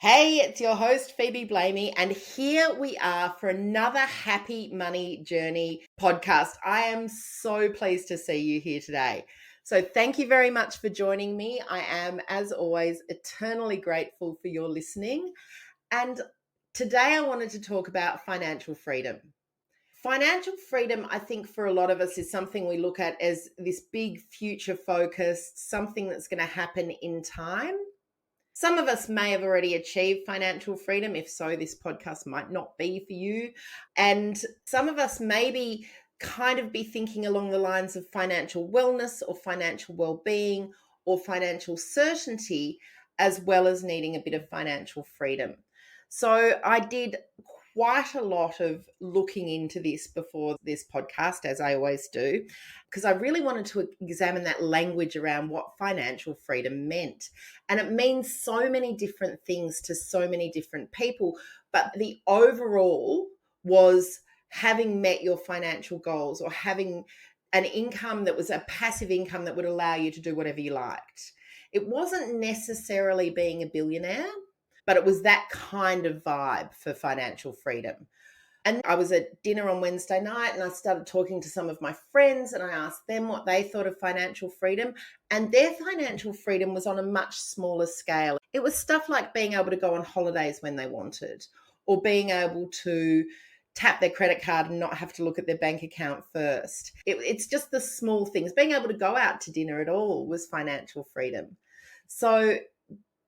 Hey, it's your host, Phoebe Blamey, and here we are for another Happy Money Journey podcast. I am so pleased to see you here today. So, thank you very much for joining me. I am, as always, eternally grateful for your listening. And today I wanted to talk about financial freedom. Financial freedom, I think, for a lot of us is something we look at as this big future focused, something that's going to happen in time. Some of us may have already achieved financial freedom. If so, this podcast might not be for you. And some of us maybe kind of be thinking along the lines of financial wellness or financial well-being or financial certainty, as well as needing a bit of financial freedom. So I did quite a lot of looking into this before this podcast, as I always do, because I really wanted to examine that language around what financial freedom meant. And it means so many different things to so many different people. But the overall was having met your financial goals or having an income that was a passive income that would allow you to do whatever you liked. It wasn't necessarily being a billionaire, but it was that kind of vibe for financial freedom. And I was at dinner on Wednesday night and I started talking to some of my friends and I asked them what they thought of financial freedom. And their financial freedom was on a much smaller scale. It was stuff like being able to go on holidays when they wanted, or being able to tap their credit card and not have to look at their bank account first. It's just the small things. Being able to go out to dinner at all was financial freedom. So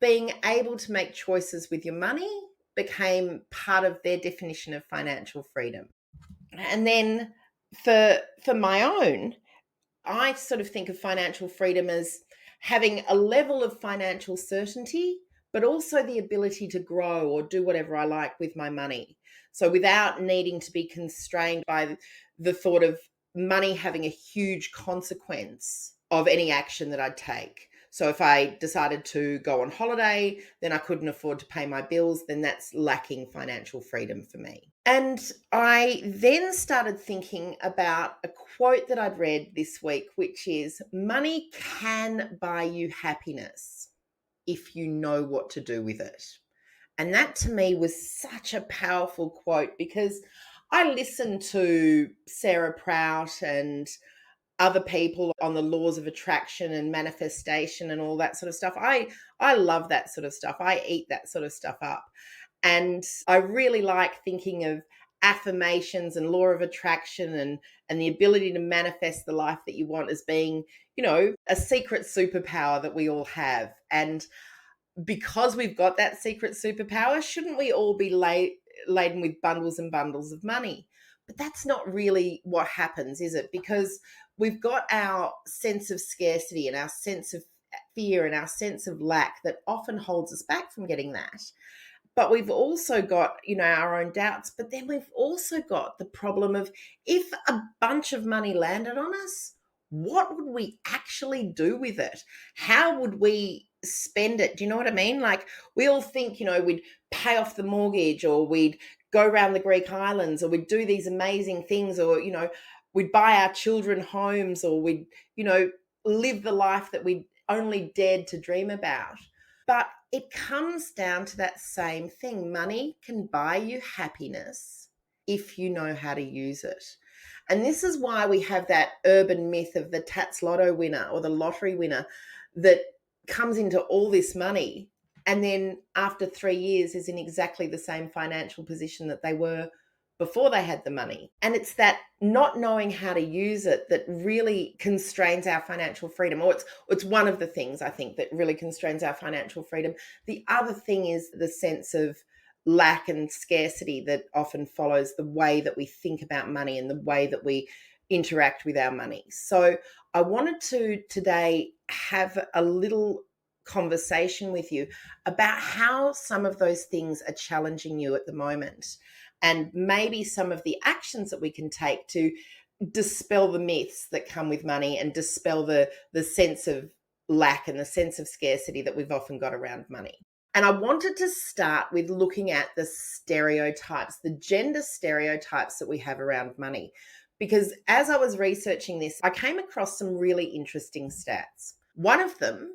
being able to make choices with your money became part of their definition of financial freedom. And then for my own, I sort of think of financial freedom as having a level of financial certainty, but also the ability to grow or do whatever I like with my money. So without needing to be constrained by the thought of money having a huge consequence of any action that I'd take. So if I decided to go on holiday, then I couldn't afford to pay my bills, then that's lacking financial freedom for me. And I then started thinking about a quote that I'd read this week, which is, money can buy you happiness if you know what to do with it. And that to me was such a powerful quote because I listened to Sarah Prout and other people on the laws of attraction and manifestation and all that sort of stuff. I love that sort of stuff. I eat that sort of stuff up. And I really like thinking of affirmations and law of attraction and the ability to manifest the life that you want as being, a secret superpower that we all have. And because we've got that secret superpower, shouldn't we all be laden with bundles and bundles of money? But that's not really what happens, is it? Because we've got our sense of scarcity and our sense of fear and our sense of lack that often holds us back from getting that. But we've also got, our own doubts. But then we've also got the problem of, if a bunch of money landed on us, what would we actually do with it? How would we spend it? Do you know what I mean? Like, we all think, we'd pay off the mortgage, or we'd go around the Greek islands, or we'd do these amazing things, or, we'd buy our children homes, or we'd, live the life that we only dared to dream about. But it comes down to that same thing. Money can buy you happiness if you know how to use it. And this is why we have that urban myth of the Tats Lotto winner or the lottery winner that comes into all this money and then after 3 years is in exactly the same financial position that they were before they had the money. And it's that not knowing how to use it that really constrains our financial freedom. Or it's one of the things I think that really constrains our financial freedom. The other thing is the sense of lack and scarcity that often follows the way that we think about money and the way that we interact with our money. So I wanted to today have a little conversation with you about how some of those things are challenging you at the moment, and maybe some of the actions that we can take to dispel the myths that come with money and dispel the sense of lack and the sense of scarcity that we've often got around money. And I wanted to start with looking at the stereotypes, the gender stereotypes that we have around money. Because as I was researching this, I came across some really interesting stats. One of them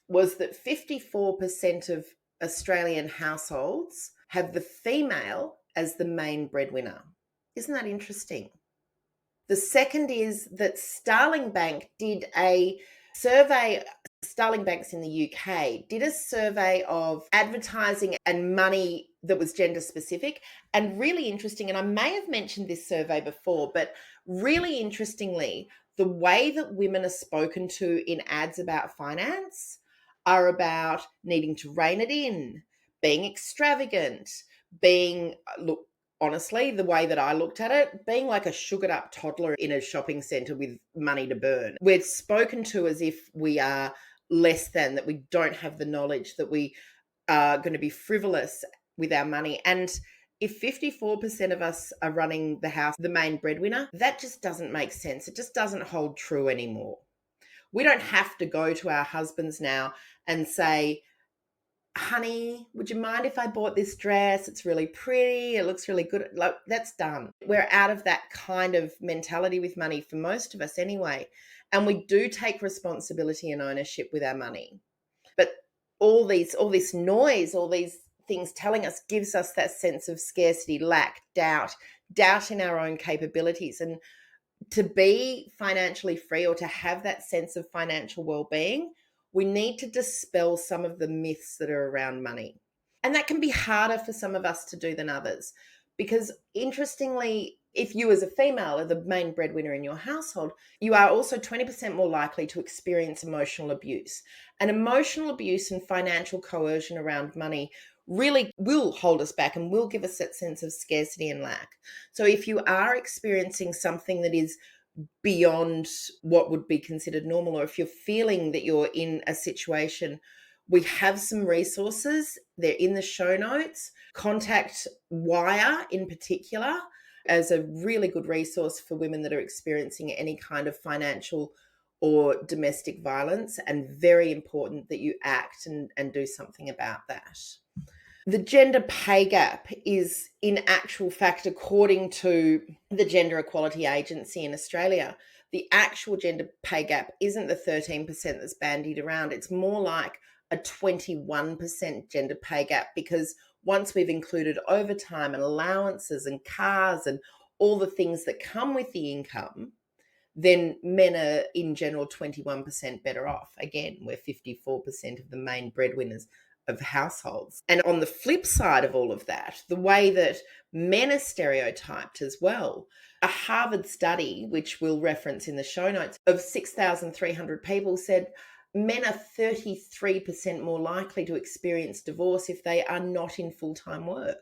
was that 54% of Australian households have the female as the main breadwinner. Isn't that interesting? The second is that Starling Bank did a survey. Starling Banks in the UK did a survey of advertising and money that was gender specific, and really interesting. And I may have mentioned this survey before, but really interestingly, the way that women are spoken to in ads about finance are about needing to rein it in, being extravagant, being, look, honestly, the way that I looked at it, being like a sugared up toddler in a shopping centre with money to burn. We're spoken to as if we are less than, that we don't have the knowledge, that we are going to be frivolous with our money. And if 54% of us are running the house, the main breadwinner, that just doesn't make sense. It just doesn't hold true anymore. We don't have to go to our husbands now and say, honey, would you mind if I bought this dress? It's really pretty. It looks really good. Like, that's done. We're out of that kind of mentality with money for most of us anyway. And we do take responsibility and ownership with our money. But all this noise, all these things telling us gives us that sense of scarcity, lack, doubt in our own capabilities. And to be financially free, or to have that sense of financial well-being, we need to dispel some of the myths that are around money. And that can be harder for some of us to do than others, because interestingly, if you as a female are the main breadwinner in your household, you are also 20% more likely to experience emotional abuse. And emotional abuse and financial coercion around money really will hold us back and will give us that sense of scarcity and lack. So if you are experiencing something that is beyond what would be considered normal, or if you're feeling that you're in a situation, we have some resources. They're in the show notes. Contact Wire in particular as a really good resource for women that are experiencing any kind of financial or domestic violence, and very important that you act and do something about that. The gender pay gap is, in actual fact, according to the Gender Equality Agency in Australia, the actual gender pay gap isn't the 13% that's bandied around. It's more like a 21% gender pay gap, because once we've included overtime and allowances and cars and all the things that come with the income, then men are in general 21% better off. Again, we're 54% of the main breadwinners of households. And on the flip side of all of that, the way that men are stereotyped as well, a Harvard study, which we'll reference in the show notes, of 6,300 people said men are 33% more likely to experience divorce if they are not in full-time work.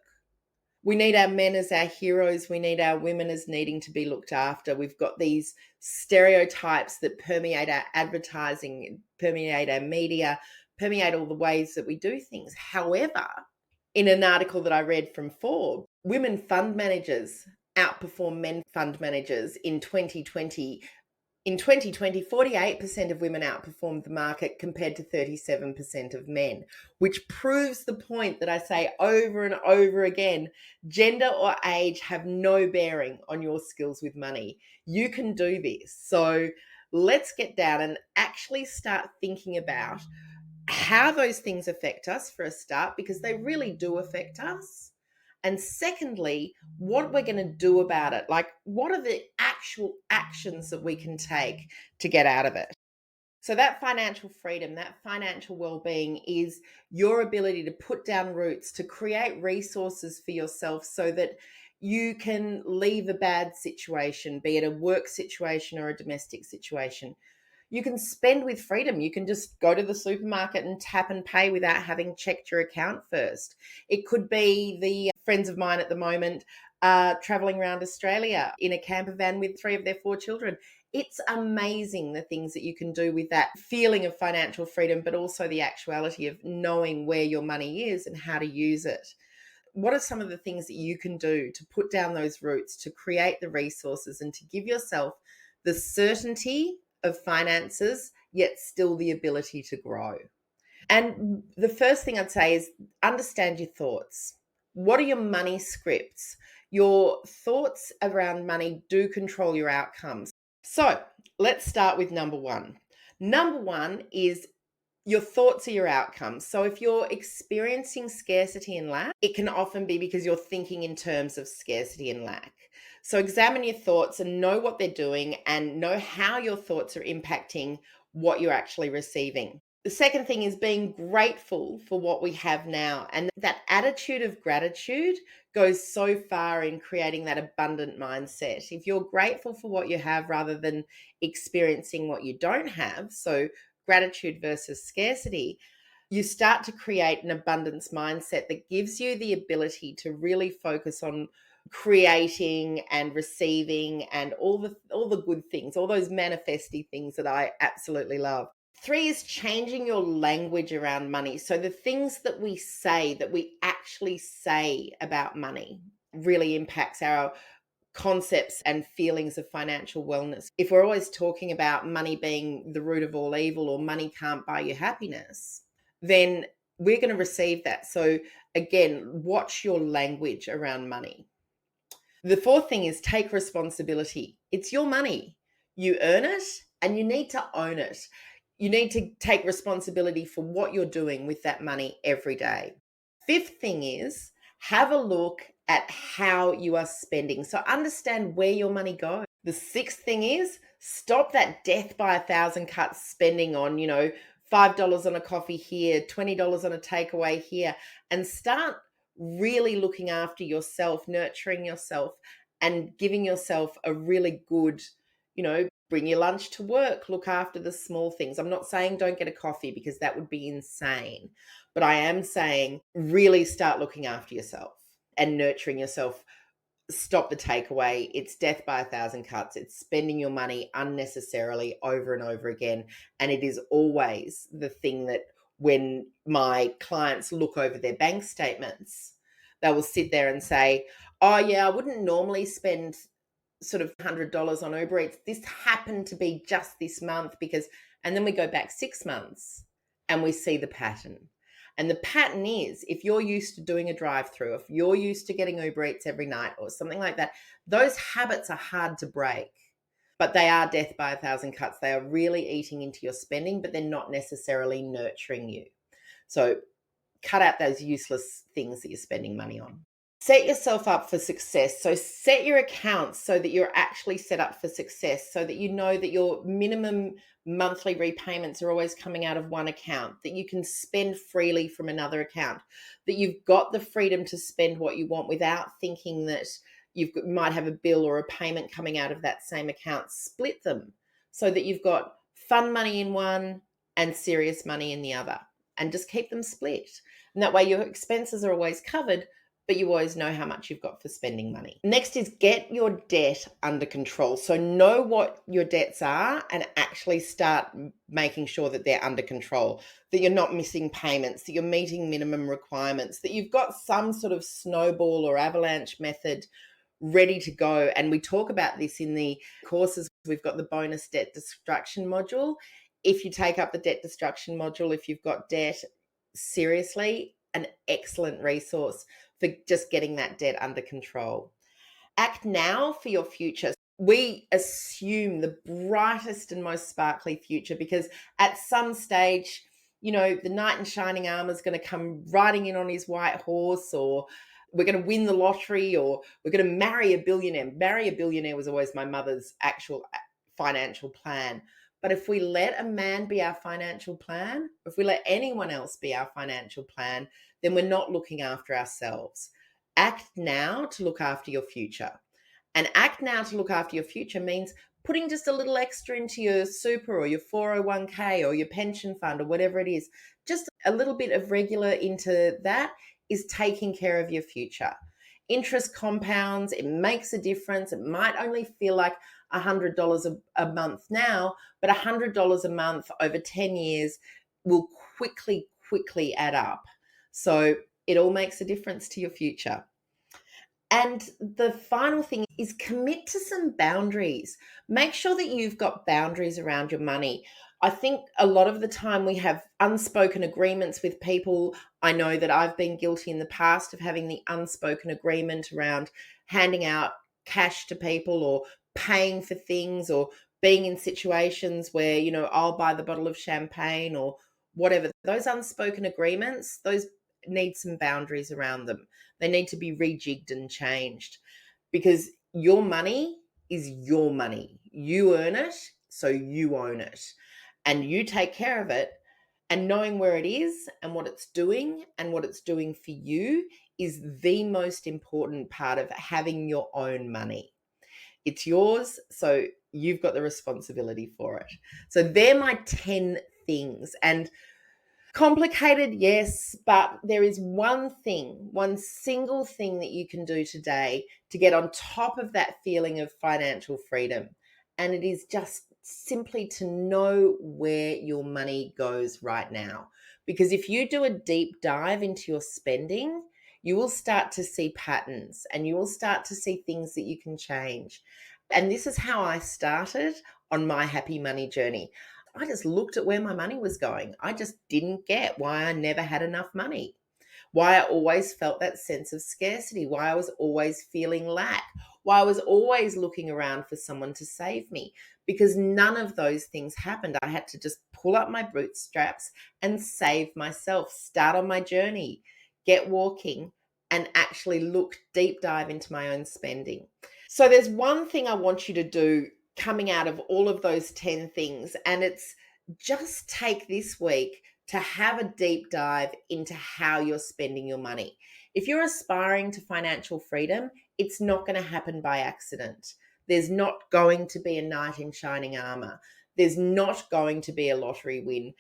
We need our men as our heroes. We need our women as needing to be looked after. We've got these stereotypes that permeate our advertising, permeate our media, permeate all the ways that we do things. However, in an article that I read from Forbes, women fund managers outperform men fund managers in 2020. In 2020, 48% of women outperformed the market compared to 37% of men, which proves the point that I say over and over again: gender or age have no bearing on your skills with money. You can do this. So let's get down and actually start thinking about how those things affect us, for a start, because they really do affect us. And secondly, what we're going to do about it. Like, what are the actual actions that we can take to get out of it? So that financial freedom, that financial well-being, is your ability to put down roots, to create resources for yourself so that you can leave a bad situation, be it a work situation or a domestic situation. You can spend with freedom. You can just go to the supermarket and tap and pay without having checked your account first. It could be the friends of mine at the moment traveling around Australia in a camper van with 3 of their 4 children. It's amazing the things that you can do with that feeling of financial freedom, but also the actuality of knowing where your money is and how to use it. What are some of the things that you can do to put down those roots, to create the resources, and to give yourself the certainty of finances, yet still the ability to grow? And the first thing I'd say is understand your thoughts. What are your money scripts? Your thoughts around money do control your outcomes. So let's start with number one. Number one is Your thoughts are your outcomes. So if you're experiencing scarcity and lack, it can often be because you're thinking in terms of scarcity and lack. So examine your thoughts and know what they're doing and know how your thoughts are impacting what you're actually receiving. The second thing is being grateful for what we have now. And that attitude of gratitude goes so far in creating that abundant mindset. If you're grateful for what you have rather than experiencing what you don't have, so gratitude versus scarcity, you start to create an abundance mindset that gives you the ability to really focus on creating and receiving and all the good things, all those manifesty things that I absolutely love. 3 is changing your language around money. So the things that we say, that we actually say about money, really impacts our concepts and feelings of financial wellness. If we're always talking about money being the root of all evil or money can't buy you happiness, then we're going to receive that. So again, watch your language around money. The fourth thing is take responsibility. It's your money. You earn it and you need to own it. You need to take responsibility for what you're doing with that money every day. Fifth thing is have a look at how you are spending. So understand where your money goes. The sixth thing is stop that death by a thousand cuts spending on, $5 on a coffee here, $20 on a takeaway here, and start really looking after yourself, nurturing yourself, and giving yourself a really good, bring your lunch to work, look after the small things. I'm not saying don't get a coffee because that would be insane, but I am saying really start looking after yourself and nurturing yourself. Stop the takeaway. It's death by a thousand cuts. It's spending your money unnecessarily over and over again. And it is always the thing that when my clients look over their bank statements, they will sit there and say, oh yeah, I wouldn't normally spend sort of $100 on Uber Eats. This happened to be just this month because, and then we go back 6 months and we see the pattern. And the pattern is if you're used to doing a drive-through, if you're used to getting Uber Eats every night or something like that, those habits are hard to break, but they are death by a thousand cuts. They are really eating into your spending, but they're not necessarily nurturing you. So cut out those useless things that you're spending money on. Set yourself up for success. So set your accounts so that you're actually set up for success, so that you know that your minimum monthly repayments are always coming out of one account, that you can spend freely from another account, that you've got the freedom to spend what you want without thinking that you might have a bill or a payment coming out of that same account. Split them so that you've got fun money in one and serious money in the other, and just keep them split. And that way your expenses are always covered, but you always know how much you've got for spending money. Next is get your debt under control. So know what your debts are and actually start making sure that they're under control, that you're not missing payments, that you're meeting minimum requirements, that you've got some sort of snowball or avalanche method ready to go. And we talk about this in the courses. We've got the bonus debt destruction module. If you take up the debt destruction module, if you've got debt, seriously, an excellent resource for just getting that debt under control. Act now for your future. We assume the brightest and most sparkly future because at some stage, the knight in shining armor is going to come riding in on his white horse, or we're going to win the lottery, or we're going to marry a billionaire. Marry a billionaire was always my mother's actual financial plan. But if we let a man be our financial plan, if we let anyone else be our financial plan, then we're not looking after ourselves. Act now to look after your future. And act now to look after your future means putting just a little extra into your super or your 401k or your pension fund or whatever it is. Just a little bit of regular into that is taking care of your future. Interest compounds, it makes a difference. It might only feel like $100 a month now, but $100 a month over 10 years will quickly add up. So it all makes a difference to your future. And the final thing is commit to some boundaries. Make sure that you've got boundaries around your money. I think a lot of the time we have unspoken agreements with people. I know that I've been guilty in the past of having the unspoken agreement around handing out cash to people or paying for things or being in situations where, I'll buy the bottle of champagne or whatever. Those unspoken agreements, those need some boundaries around them. They need to be rejigged and changed because your money is your money. You earn it, so you own it. And you take care of it. And knowing where it is and what it's doing and what it's doing for you is the most important part of having your own money. It's yours, so you've got the responsibility for it. So they're my 10 things. And complicated, yes, but there is one thing, one single thing that you can do today to get on top of that feeling of financial freedom. And it is just simply to know where your money goes right now. Because if you do a deep dive into your spending, you will start to see patterns and you will start to see things that you can change. And this is how I started on my happy money journey. I just looked at where my money was going. I just didn't get why I never had enough money, why I always felt that sense of scarcity, why I was always feeling lack, why I was always looking around for someone to save me, because none of those things happened. I had to just pull up my bootstraps and save myself, start on my journey, get walking, and actually look deep dive into my own spending. So there's one thing I want you to do coming out of all of those 10 things, and it's just take this week to have a deep dive into how you're spending your money. If you're aspiring to financial freedom, it's not going to happen by accident. There's not going to be a knight in shining armor. There's not going to be a lottery win,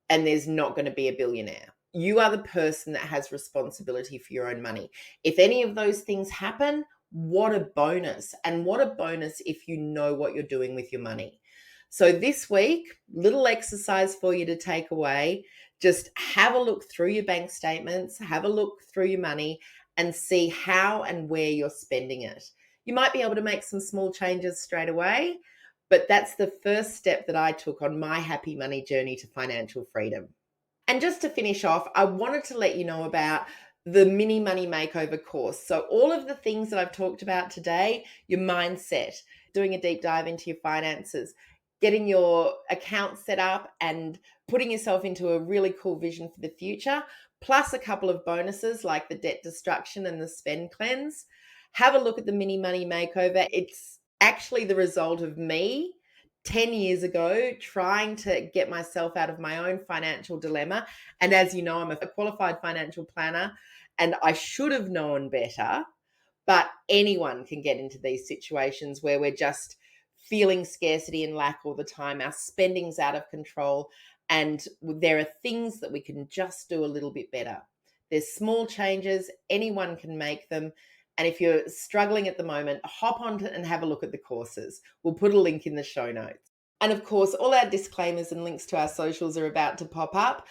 and there's not going to be a billionaire. You are the person that has responsibility for your own money. If any of those things happen, what a bonus. And what a bonus if you know what you're doing with your money. So this week, little exercise for you to take away. Just have a look through your bank statements, have a look through your money and see how and where you're spending it. You might be able to make some small changes straight away, but that's the first step that I took on my happy money journey to financial freedom. And just to finish off, I wanted to let you know about the mini money makeover course. So all of the things that I've talked about today, your mindset, doing a deep dive into your finances, getting your account set up and putting yourself into a really cool vision for the future, plus a couple of bonuses like the debt destruction and the spend cleanse. Have a look at the mini money makeover. It's actually the result of me 10 years ago trying to get myself out of my own financial dilemma. And as you know, I'm a qualified financial planner and I should have known better, but anyone can get into these situations where we're just feeling scarcity and lack all the time. Our spending's out of control and there are things that we can just do a little bit better. There's small changes, anyone can make them. And if you're struggling at the moment, hop on and have a look at the courses. We'll put a link in the show notes. And of course, all our disclaimers and links to our socials are about to pop up.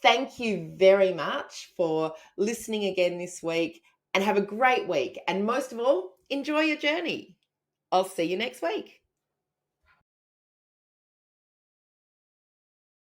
Thank you very much for listening again this week and have a great week. And most of all, enjoy your journey. I'll see you next week.